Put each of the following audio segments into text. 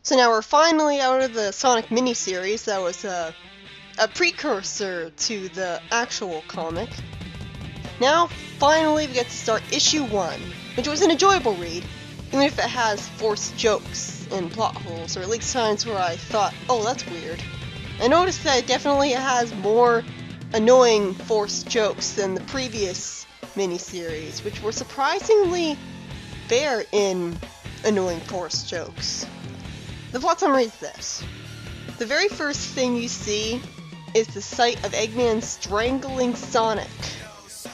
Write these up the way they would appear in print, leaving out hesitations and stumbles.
So now we're finally out of the Sonic miniseries that was a precursor to the actual comic. Now, finally, we get to start issue 1, which was an enjoyable read, even if it has forced jokes and plot holes, or at least times where I thought, oh, that's weird. I noticed that it definitely has more annoying forced jokes than the previous miniseries, which were surprisingly bare in annoying forced jokes. The plot summary is this. The very first thing you see is the sight of Eggman strangling Sonic.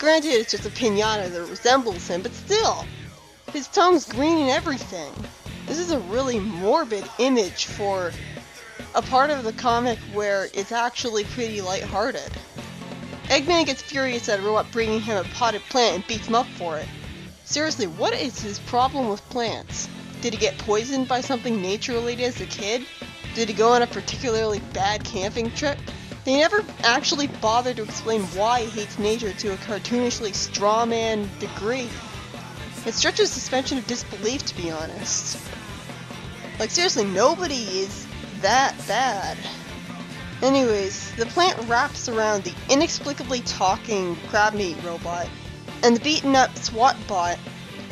Granted, it's just a piñata that resembles him, but still! His tongue's green and everything. This is a really morbid image for a part of the comic where it's actually pretty lighthearted. Eggman gets furious at a robot bringing him a potted plant and beats him up for it. Seriously, what is his problem with plants? Did he get poisoned by something nature-related as a kid? Did he go on a particularly bad camping trip? They never actually bothered to explain why he hates nature to a cartoonishly strawman degree. It stretches suspension of disbelief, to be honest. Like, seriously, nobody is that bad. Anyways, the plant wraps around the inexplicably talking crab meat robot, and the beaten up SWAT bot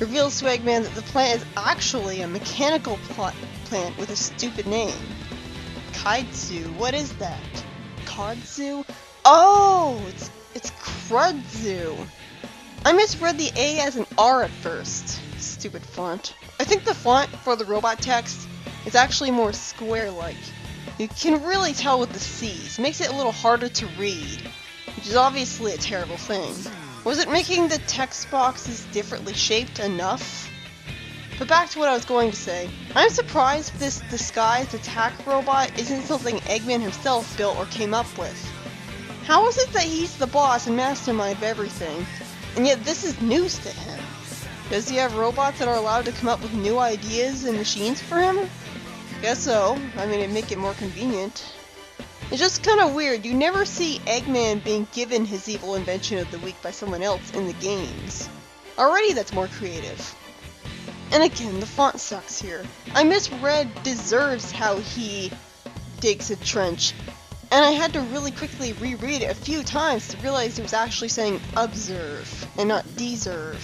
reveals to Eggman that the plant is actually a mechanical plant with a stupid name. Kaidzu, what is that? Kudzu? Oh, it's Crudzu. I misread the A as an R at first. Stupid font. I think the font for the robot text is actually more square-like. You can really tell with the C's. It makes it a little harder to read, which is obviously a terrible thing. Was it making the text boxes differently shaped enough? But back to what I was going to say. I'm surprised this disguised attack robot isn't something Eggman himself built or came up with. How is it that he's the boss and mastermind of everything, and yet this is news to him? Does he have robots that are allowed to come up with new ideas and machines for him? Guess so. I mean, it'd make it more convenient. It's just kind of weird. You never see Eggman being given his evil invention of the week by someone else in the games. Already that's more creative. And again, the font sucks here. I misread deserves how he digs a trench, and I had to really quickly reread it a few times to realize it was actually saying observe and not deserve.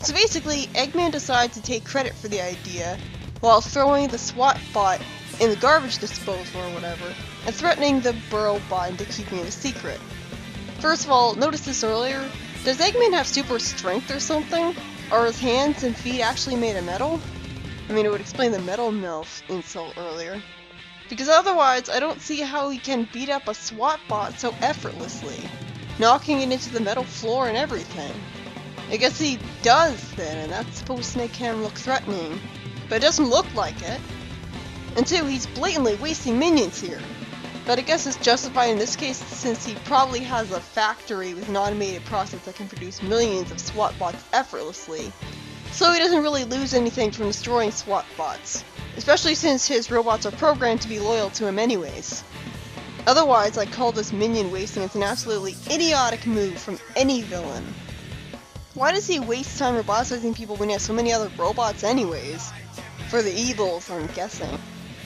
So basically, Eggman decides to take credit for the idea while throwing the SWAT bot in the garbage disposal or whatever, and threatening the Burrow bot into keeping it a secret. First of all, notice this earlier. Does Eggman have super strength or something? Are his hands and feet actually made of metal? I mean, it would explain the metal mouth insult earlier. Because otherwise, I don't see how he can beat up a SWAT bot so effortlessly, knocking it into the metal floor and everything. I guess he does then, and that's supposed to make him look threatening. But it doesn't look like it. And two, he's blatantly wasting minions here. But I guess it's justified in this case since he probably has a factory with an automated process that can produce millions of SWAT bots effortlessly. So he doesn't really lose anything from destroying SWAT bots, especially since his robots are programmed to be loyal to him anyways. Otherwise, I'd call this minion wasting as an absolutely idiotic move from any villain. Why does he waste time roboticizing people when he has so many other robots anyways? For the evils, I'm guessing.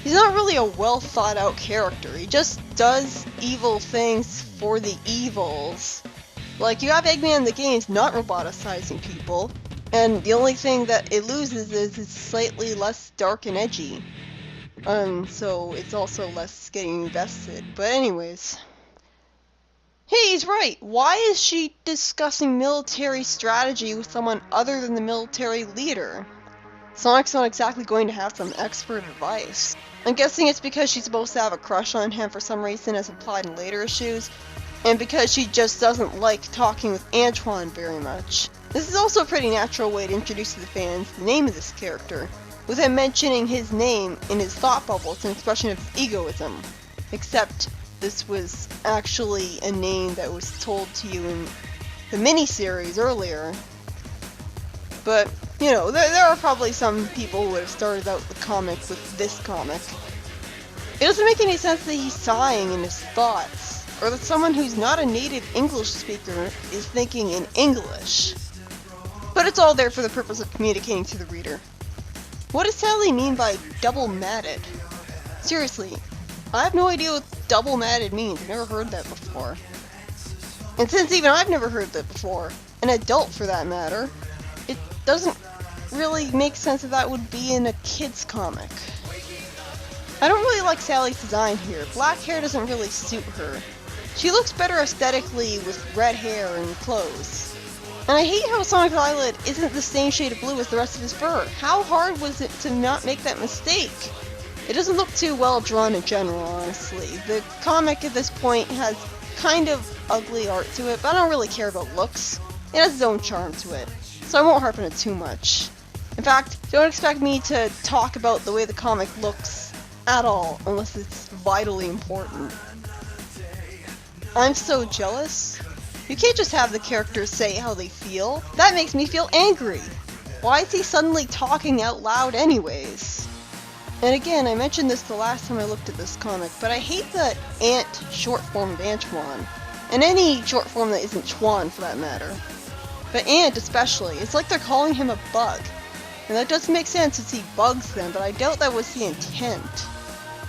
He's not really a well thought out character, he just does evil things for the evils. Like, you have Eggman in the games not roboticizing people, and the only thing that it loses is it's slightly less dark and edgy. So it's also less getting invested. But anyways. Hey, he's right! Why is she discussing military strategy with someone other than the military leader? Sonic's not exactly going to have some expert advice. I'm guessing it's because she's supposed to have a crush on him for some reason as implied in later issues, and because she just doesn't like talking with Antoine very much. This is also a pretty natural way to introduce to the fans the name of this character, with him mentioning his name in his thought bubble as an expression of his egoism. Except this was actually a name that was told to you in the miniseries earlier. But, you know, there are probably some people who would have started out the comic with this comic. It doesn't make any sense that he's sighing in his thoughts, or that someone who's not a native English speaker is thinking in English. But it's all there for the purpose of communicating to the reader. What does Sally mean by double matted? Seriously, I have no idea what double matted means. I've never heard that before. And since even I've never heard that before, an adult for that matter, it doesn't really make sense that would be in a kid's comic. I don't really like Sally's design here. Black hair doesn't really suit her. She looks better aesthetically with red hair and clothes. And I hate how Sonic's eyelid isn't the same shade of blue as the rest of his fur. How hard was it to not make that mistake? It doesn't look too well drawn in general, honestly. The comic at this point has kind of ugly art to it, but I don't really care about looks. It has its own charm to it, so I won't harp on it too much. In fact, don't expect me to talk about the way the comic looks at all, unless it's vitally important. I'm so jealous. You can't just have the characters say how they feel. That makes me feel angry. Why is he suddenly talking out loud anyways? And again, I mentioned this the last time I looked at this comic, but I hate the Ant short form of Antoine. And any short form that isn't Chwan for that matter. But Ant especially, it's like they're calling him a bug. And that doesn't make sense since he bugs them, but I doubt that was the intent.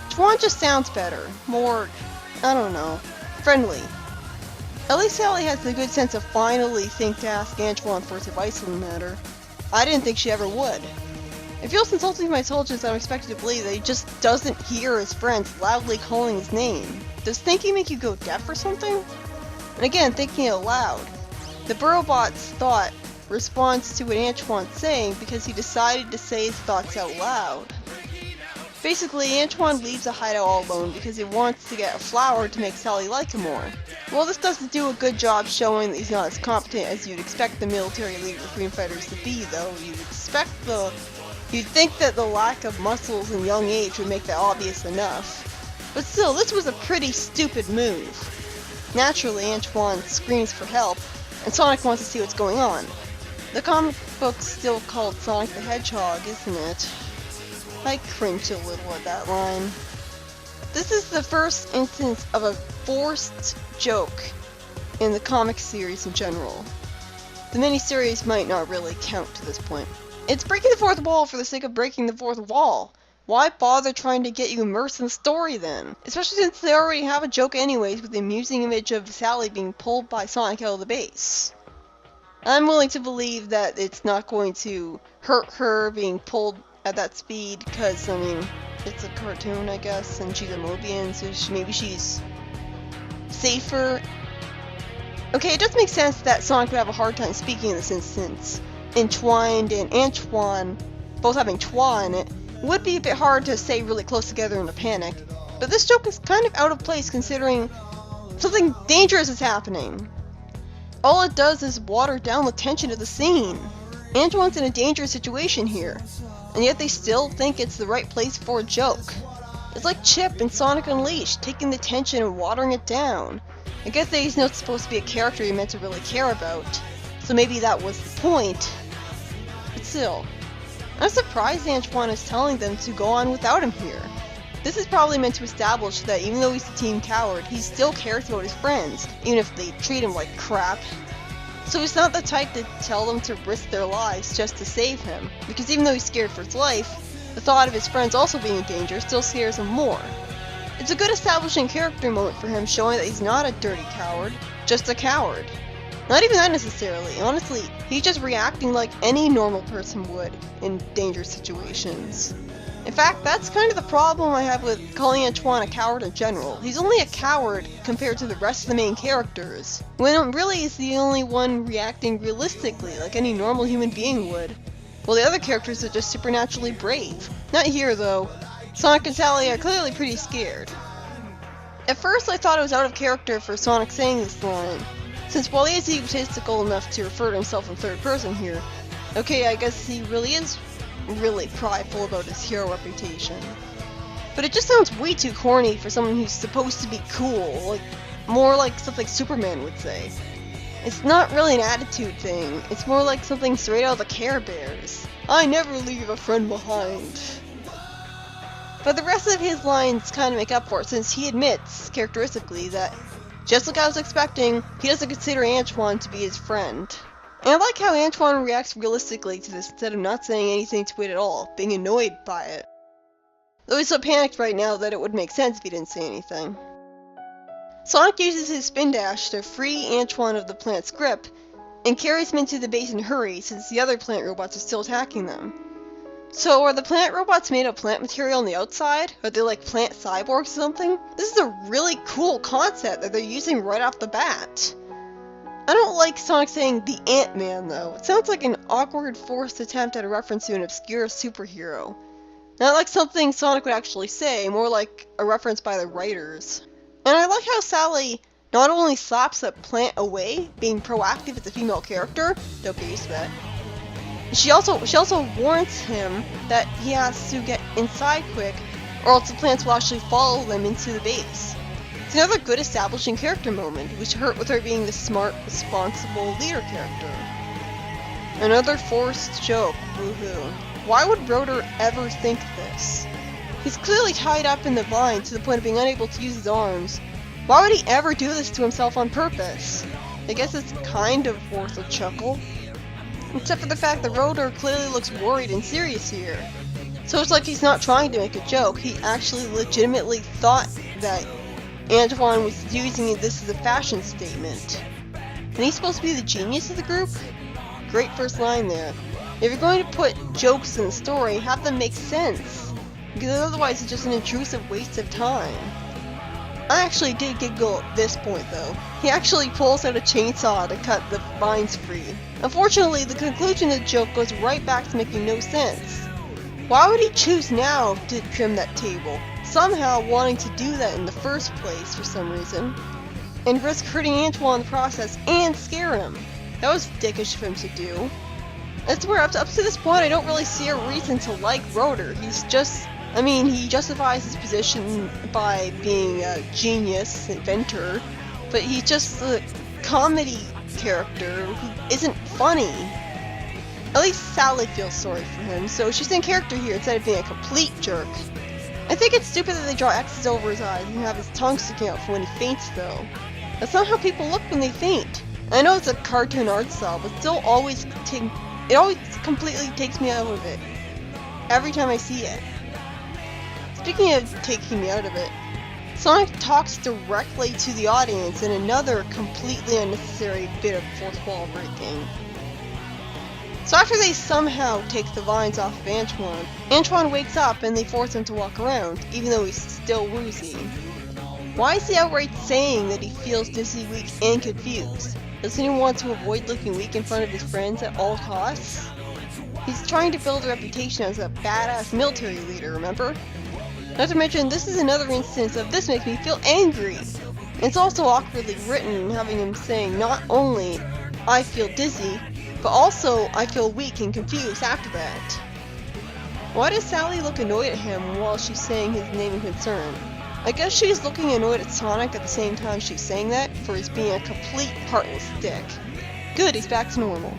Chwan just sounds better. More, I don't know, friendly. At least Sally has the good sense of finally think to ask Antoine for his advice on the matter. I didn't think she ever would. It feels insulting to my intelligence that I'm expected to believe that he just doesn't hear his friends loudly calling his name. Does thinking make you go deaf or something? And again, thinking out loud. The Burrowbot's thought responds to what Antoine's saying because he decided to say his thoughts out loud. Basically, Antoine leaves the hideout all alone because he wants to get a flower to make Sally like him more. Well, this doesn't do a good job showing that he's not as competent as you'd expect the military leader of Green Fighters to be, though. You'd think that the lack of muscles and young age would make that obvious enough. But still, this was a pretty stupid move. Naturally, Antoine screams for help, and Sonic wants to see what's going on. The comic book's still called Sonic the Hedgehog, isn't it? I cringe a little at that line. This is the first instance of a forced joke in the comic series in general. The miniseries might not really count to this point. It's breaking the fourth wall for the sake of breaking the fourth wall. Why bother trying to get you immersed in the story then? Especially since they already have a joke anyways with the amusing image of Sally being pulled by Sonic out of the base. I'm willing to believe that it's not going to hurt her being pulled at that speed because, I mean, it's a cartoon, I guess, and she's a Mobian, so maybe she's safer. Okay, it does make sense that Sonic would have a hard time speaking in this instance. Entwined and Antoine, both having Twa in it, would be a bit hard to say really close together in a panic, but this joke is kind of out of place considering something dangerous is happening. All it does is water down the tension of the scene. Antoine's in a dangerous situation here, and yet they still think it's the right place for a joke. It's like Chip in Sonic Unleashed, taking the tension and watering it down. I guess that he's not supposed to be a character you're meant to really care about, so maybe that was the point. But still, I'm surprised Antoine is telling them to go on without him here. This is probably meant to establish that even though he's a team coward, he still cares about his friends, even if they treat him like crap. So he's not the type to tell them to risk their lives just to save him, because even though he's scared for his life, the thought of his friends also being in danger still scares him more. It's a good establishing character moment for him, showing that he's not a dirty coward, just a coward. Not even that necessarily. Honestly, he's just reacting like any normal person would in dangerous situations. In fact, that's kind of the problem I have with calling Antoine a coward in general. He's only a coward compared to the rest of the main characters, when really he's the only one reacting realistically like any normal human being would. Well, the other characters are just supernaturally brave. Not here, though. Sonic and Sally are clearly pretty scared. At first, I thought it was out of character for Sonic saying this line, since while he is egotistical enough to refer to himself in third person here, okay, I guess he really is really prideful about his hero reputation. But it just sounds way too corny for someone who's supposed to be cool, like more like something Superman would say. It's not really an attitude thing, it's more like something straight out of the Care Bears. I never leave a friend behind. But the rest of his lines kind of make up for it, since he admits, characteristically, that just like I was expecting, he doesn't consider Antoine to be his friend. And I like how Antoine reacts realistically to this instead of not saying anything to it at all, being annoyed by it. Though he's so panicked right now that it would make sense if he didn't say anything. Sonic uses his spin dash to free Antoine of the plant's grip, and carries him into the base in a hurry since the other plant robots are still attacking them. So are the plant robots made of plant material on the outside? Are they like plant cyborgs or something? This is a really cool concept that they're using right off the bat. I don't like Sonic saying the Ant-Man though. It sounds like an awkward forced attempt at a reference to an obscure superhero. Not like something Sonic would actually say, more like a reference by the writers. And I like how Sally not only slaps that plant away, being proactive as a female character, don't get used to that. She also warns him that he has to get inside quick, or else the plants will actually follow them into the base. It's another good establishing character moment, which hurt with her being the smart, responsible leader character. Another forced joke, woohoo. Why would Rotor ever think this? He's clearly tied up in the vine to the point of being unable to use his arms. Why would he ever do this to himself on purpose? I guess it's kind of worth a chuckle. Except for the fact that Rotor clearly looks worried and serious here. So it's like he's not trying to make a joke, he actually legitimately thought that Antoine was using this as a fashion statement. And he's supposed to be the genius of the group? Great first line there. If you're going to put jokes in the story, have them make sense. Because otherwise it's just an intrusive waste of time. I actually did giggle at this point though. He actually pulls out a chainsaw to cut the vines free. Unfortunately, the conclusion of the joke goes right back to making no sense. Why would he choose now to trim that table? Somehow wanting to do that in the first place for some reason. And risk hurting Antoine in the process and scare him. That was dickish of him to do. I swear, up to this point I don't really see a reason to like Rotor. He's just... he justifies his position by being a genius, inventor, but he's just a comedy character who isn't funny. At least Sally feels sorry for him, so she's in character here instead of being a complete jerk. I think it's stupid that they draw X's over his eyes and have his tongue sticking out for when he faints though. That's not how people look when they faint. I know it's a cartoon art style, but still it always completely takes me out of it. Every time I see it. Speaking of taking me out of it, Sonic talks directly to the audience in another completely unnecessary bit of fourth wall breaking. So after they somehow take the vines off of Antoine wakes up and they force him to walk around, even though he's still woozy. Why is he outright saying that he feels dizzy, weak, and confused? Doesn't he want to avoid looking weak in front of his friends at all costs? He's trying to build a reputation as a badass military leader, remember? Not to mention, this is another instance of "this makes me feel angry." And it's also awkwardly written, having him saying not only, "I feel dizzy," but also, "I feel weak and confused" after that. Why does Sally look annoyed at him while she's saying his name and concern? I guess she's looking annoyed at Sonic at the same time she's saying that, for his being a complete heartless dick. Good, he's back to normal.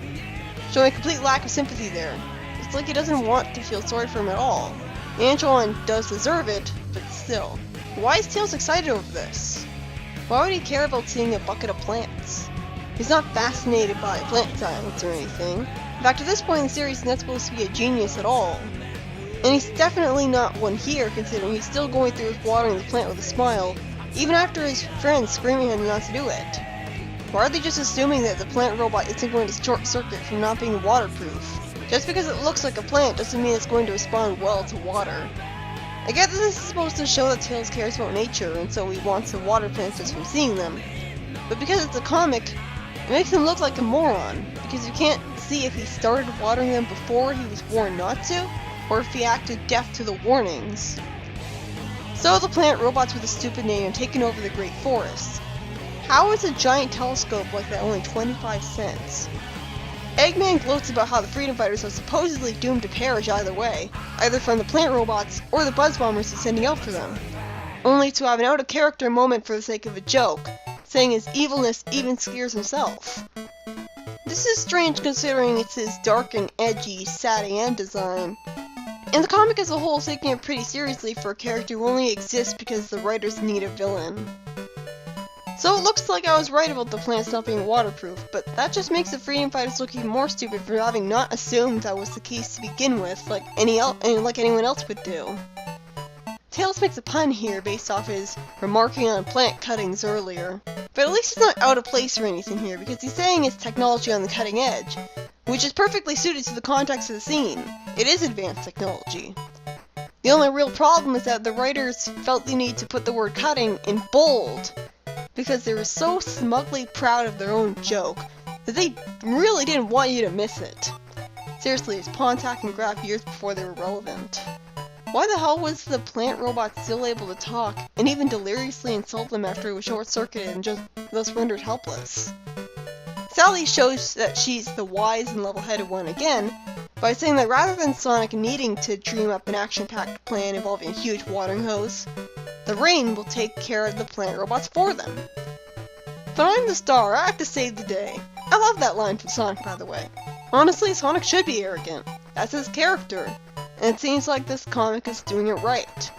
Showing a complete lack of sympathy there. It's like he doesn't want to feel sorry for him at all. Antoine does deserve it, but still. Why is Tails excited over this? Why would he care about seeing a bucket of plants? He's not fascinated by plant science or anything. In fact, at this point in the series, he's not supposed to be a genius at all. And he's definitely not one here, considering he's still going through with watering the plant with a smile, even after his friends screaming at him not to do it. Why are they just assuming that the plant robot isn't going to short circuit from not being waterproof? Just because it looks like a plant doesn't mean it's going to respond well to water. I get that this is supposed to show that Tails cares about nature, and so he wants to water plants just from seeing them. But because it's a comic, it makes him look like a moron, because you can't see if he started watering them before he was warned not to, or if he acted deaf to the warnings. So the plant robots with a stupid name have taken over the Great Forest. How is a giant telescope like that only 25 cents? Eggman gloats about how the Freedom Fighters are supposedly doomed to perish either way, either from the plant robots or the Buzz Bombers he's sending out for them. Only to have an out-of-character moment for the sake of a joke, saying his evilness even scares himself. This is strange considering it's his dark and edgy, sad AM design. And the comic as a whole is taking it pretty seriously for a character who only exists because the writers need a villain. So it looks like I was right about the plants not being waterproof, but that just makes the freedom fighters look even more stupid for having not assumed that was the case to begin with, like anyone else would do. Tails makes a pun here based off his remarking on plant cuttings earlier, but at least it's not out of place or anything here because he's saying it's technology on the cutting edge, which is perfectly suited to the context of the scene. It is advanced technology. The only real problem is that the writers felt the need to put the word cutting in bold because they were so smugly proud of their own joke that they really didn't want you to miss it. Seriously, it's Pontac and Graf years before they were relevant. Why the hell was the plant robot still able to talk and even deliriously insult them after it was short-circuited and just thus rendered helpless? Sally shows that she's the wise and level-headed one again by saying that rather than Sonic needing to dream up an action-packed plan involving a huge watering hose, the rain will take care of the plant robots for them. But I'm the star, I have to save the day. I love that line from Sonic, by the way. Honestly, Sonic should be arrogant. That's his character. And it seems like this comic is doing it right.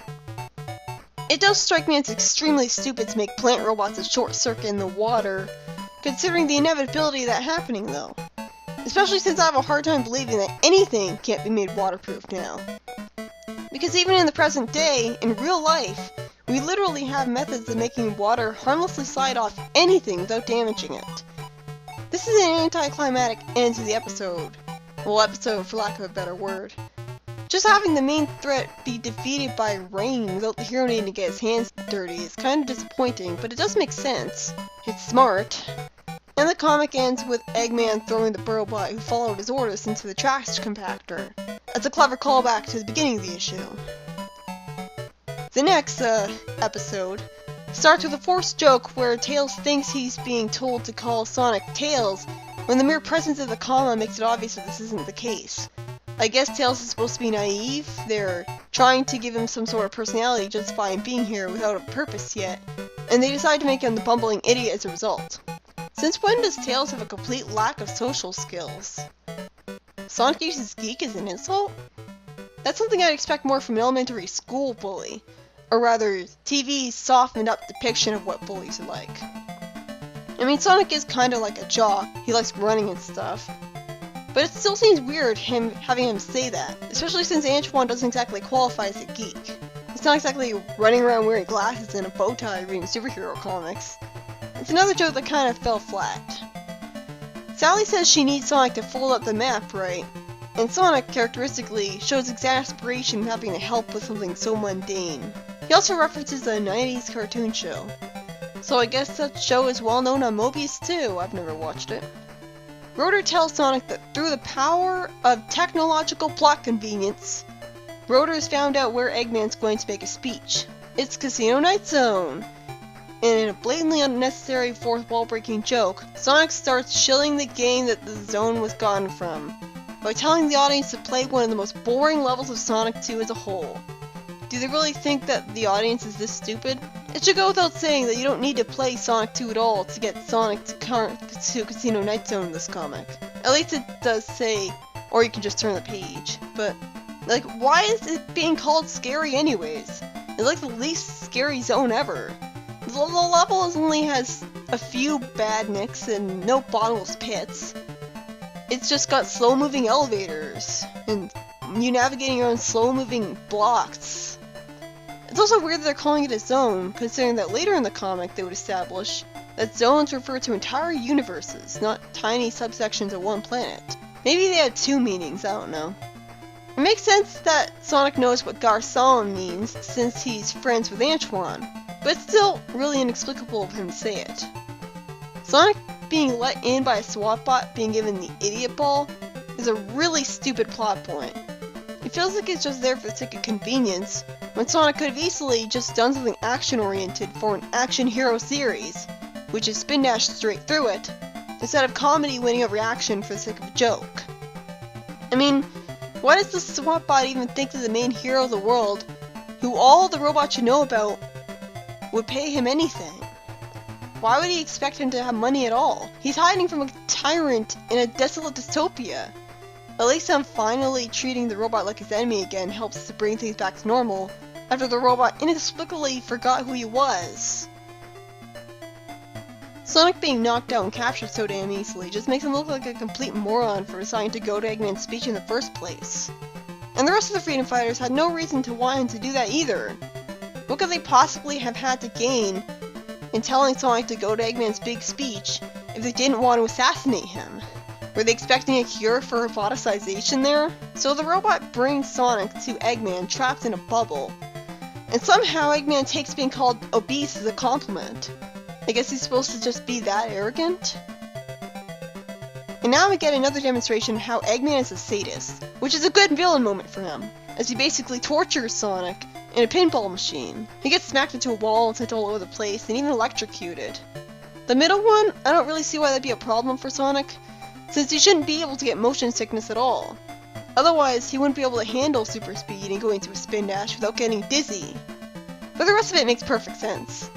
It does strike me as extremely stupid to make plant robots a short circuit in the water, considering the inevitability of that happening though. Especially since I have a hard time believing that anything can't be made waterproof now. Because even in the present day, in real life, we literally have methods of making water harmlessly slide off anything without damaging it. This is an anticlimactic end to the episode. Well, episode for lack of a better word. Just having the main threat be defeated by rain without the hero needing to get his hands dirty is kind of disappointing, but it does make sense. It's smart. And the comic ends with Eggman throwing the robot who followed his orders into the trash compactor. That's a clever callback to the beginning of the issue. The next episode starts with a forced joke where Tails thinks he's being told to call Sonic Tails when the mere presence of the comma makes it obvious that this isn't the case. I guess Tails is supposed to be naive. They're trying to give him some sort of personality to justify him being here without a purpose yet, and they decide to make him the bumbling idiot as a result. Since when does Tails have a complete lack of social skills? Sonic uses geek as an insult? That's something I'd expect more from an elementary school bully, or rather, TV's softened up depiction of what bullies are like. I mean, Sonic is kinda like a jock, he likes running and stuff. But it still seems weird having him say that, especially since Antoine doesn't exactly qualify as a geek. He's not exactly running around wearing glasses and a bow tie reading superhero comics. It's another joke that kind of fell flat. Sally says she needs Sonic to fold up the map right, and Sonic, characteristically, shows exasperation in having to help with something so mundane. He also references a 90s cartoon show. So I guess that show is well known on Mobius too, I've never watched it. Rotor tells Sonic that through the power of technological plot convenience, Rotor has found out where Eggman's going to make a speech. It's Casino Night Zone! And in a blatantly unnecessary fourth wall breaking joke, Sonic starts shilling the game that the zone was gotten from, by telling the audience to play one of the most boring levels of Sonic 2 as a whole. Do they really think that the audience is this stupid? It should go without saying that you don't need to play Sonic 2 at all to get Sonic to Casino Night Zone in this comic. At least it does say, or you can just turn the page. But, like, why is it being called scary anyways? It's like the least scary zone ever. The level only has a few bad nicks and no bottomless pits. It's just got slow-moving elevators, and you navigating your own slow-moving blocks. It's also weird that they're calling it a zone, considering that later in the comic they would establish that zones refer to entire universes, not tiny subsections of one planet. Maybe they had two meanings, I don't know. It makes sense that Sonic knows what Garçon means, since he's friends with Antoine, but it's still really inexplicable of him to say it. Sonic being let in by a SWAT bot being given the idiot ball is a really stupid plot point. It feels like it's just there for the sake of convenience, when Sonic could have easily just done something action-oriented for an action hero series, which is spin dash straight through it, instead of comedy winning over action for the sake of a joke. I mean, why does the SWAT bot even think that the main hero of the world, who all the robots should know about, would pay him anything? Why would he expect him to have money at all? He's hiding from a tyrant in a desolate dystopia. At least him finally treating the robot like his enemy again helps to bring things back to normal, after the robot inexplicably forgot who he was. Sonic being knocked out and captured so damn easily just makes him look like a complete moron for deciding to go to Eggman's speech in the first place. And the rest of the Freedom Fighters had no reason to want him to do that either. What could they possibly have had to gain in telling Sonic to go to Eggman's big speech if they didn't want to assassinate him? Were they expecting a cure for roboticization there? So the robot brings Sonic to Eggman trapped in a bubble, and somehow Eggman takes being called obese as a compliment. I guess he's supposed to just be that arrogant? And now we get another demonstration of how Eggman is a sadist, which is a good villain moment for him, as he basically tortures Sonic in a pinball machine. He gets smacked into a wall and sent all over the place, and even electrocuted. The middle one, I don't really see why that'd be a problem for Sonic, since he shouldn't be able to get motion sickness at all. Otherwise, he wouldn't be able to handle super speed and go into a spin dash without getting dizzy. But the rest of it makes perfect sense.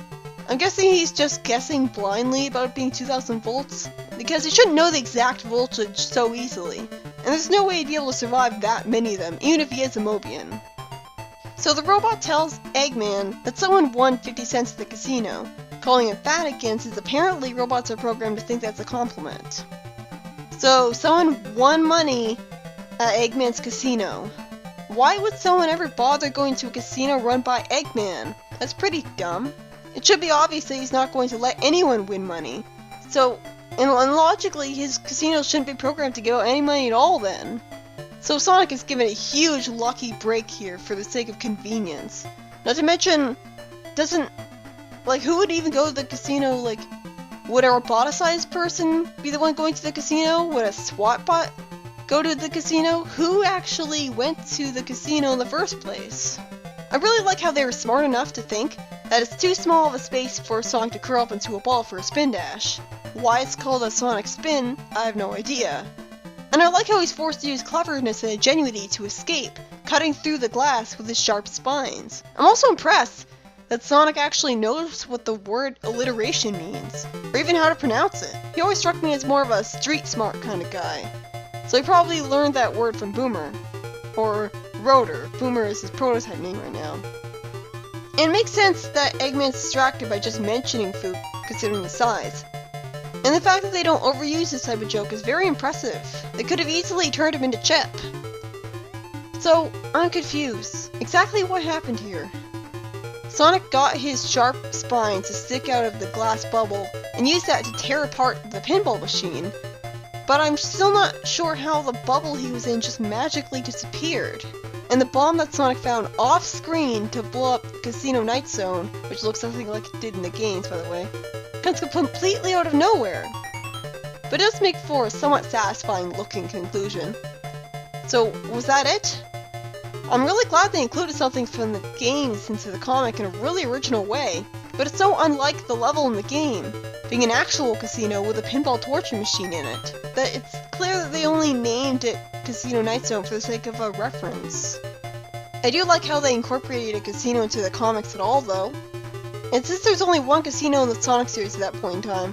I'm guessing he's just guessing blindly about it being 2000 volts, because he shouldn't know the exact voltage so easily, and there's no way he'd be able to survive that many of them, even if he is a Mobian. So the robot tells Eggman that someone won 50 cents at the casino, calling him fat again since apparently robots are programmed to think that's a compliment. So someone won money at Eggman's casino. Why would someone ever bother going to a casino run by Eggman? That's pretty dumb. It should be obvious that he's not going to let anyone win money. So, and logically, his casino shouldn't be programmed to give out any money at all then. So Sonic is given a huge lucky break here for the sake of convenience. Not to mention, who would even go to the casino, would a roboticized person be the one going to the casino? Would a SWAT bot go to the casino? Who actually went to the casino in the first place? I really like how they were smart enough to think that it's too small of a space for Sonic to curl up into a ball for a spin dash. Why it's called a Sonic spin, I have no idea. And I like how he's forced to use cleverness and ingenuity to escape, cutting through the glass with his sharp spines. I'm also impressed that Sonic actually knows what the word alliteration means, or even how to pronounce it. He always struck me as more of a street smart kind of guy. So he probably learned that word from Boomer. Or Rotor. Boomer is his prototype name right now. And it makes sense that Eggman's distracted by just mentioning food, considering his size. And the fact that they don't overuse this type of joke is very impressive. They could have easily turned him into Chip. So, I'm confused. Exactly what happened here? Sonic got his sharp spine to stick out of the glass bubble and used that to tear apart the pinball machine, but I'm still not sure how the bubble he was in just magically disappeared. And the bomb that Sonic found off-screen to blow up Casino Night Zone, which looks something like it did in the games, by the way, comes completely out of nowhere. But it does make for a somewhat satisfying-looking conclusion. So, was that it? I'm really glad they included something from the games into the comic in a really original way, but it's so unlike the level in the game, being an actual casino with a pinball torture machine in it, that it's clear that they only named it Casino Night Zone for the sake of a reference. I do like how they incorporated a casino into the comics at all, though. And since there's only one casino in the Sonic series at that point in time,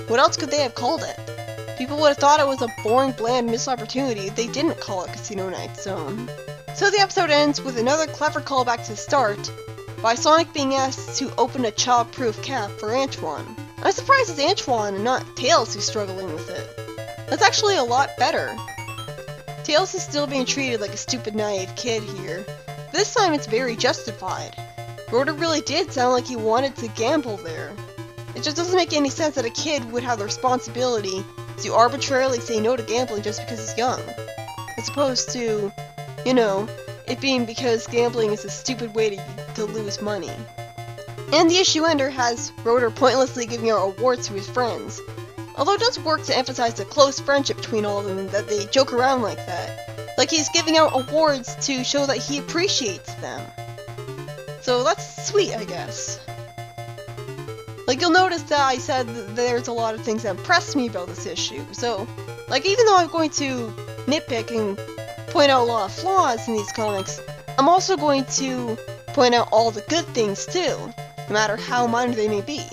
what else could they have called it? People would have thought it was a boring, bland missed opportunity if they didn't call it Casino Night Zone. So the episode ends with another clever callback to the start, by Sonic being asked to open a child-proof cap for Antoine. I'm surprised it's Antoine and not Tails who's struggling with it. That's actually a lot better. Tails is still being treated like a stupid, naive kid here. This time it's very justified. Rotor really did sound like he wanted to gamble there. It just doesn't make any sense that a kid would have the responsibility to arbitrarily say no to gambling just because he's young. As opposed to, it being because gambling is a stupid way to lose money. And the issue ender has Rotor pointlessly giving out awards to his friends. Although it does work to emphasize the close friendship between all of them that they joke around like that. Like he's giving out awards to show that he appreciates them. So that's sweet, I guess. You'll notice that I said that there's a lot of things that impressed me about this issue. So, even though I'm going to nitpick and point out a lot of flaws in these comics, I'm also going to point out all the good things too, no matter how minor they may be.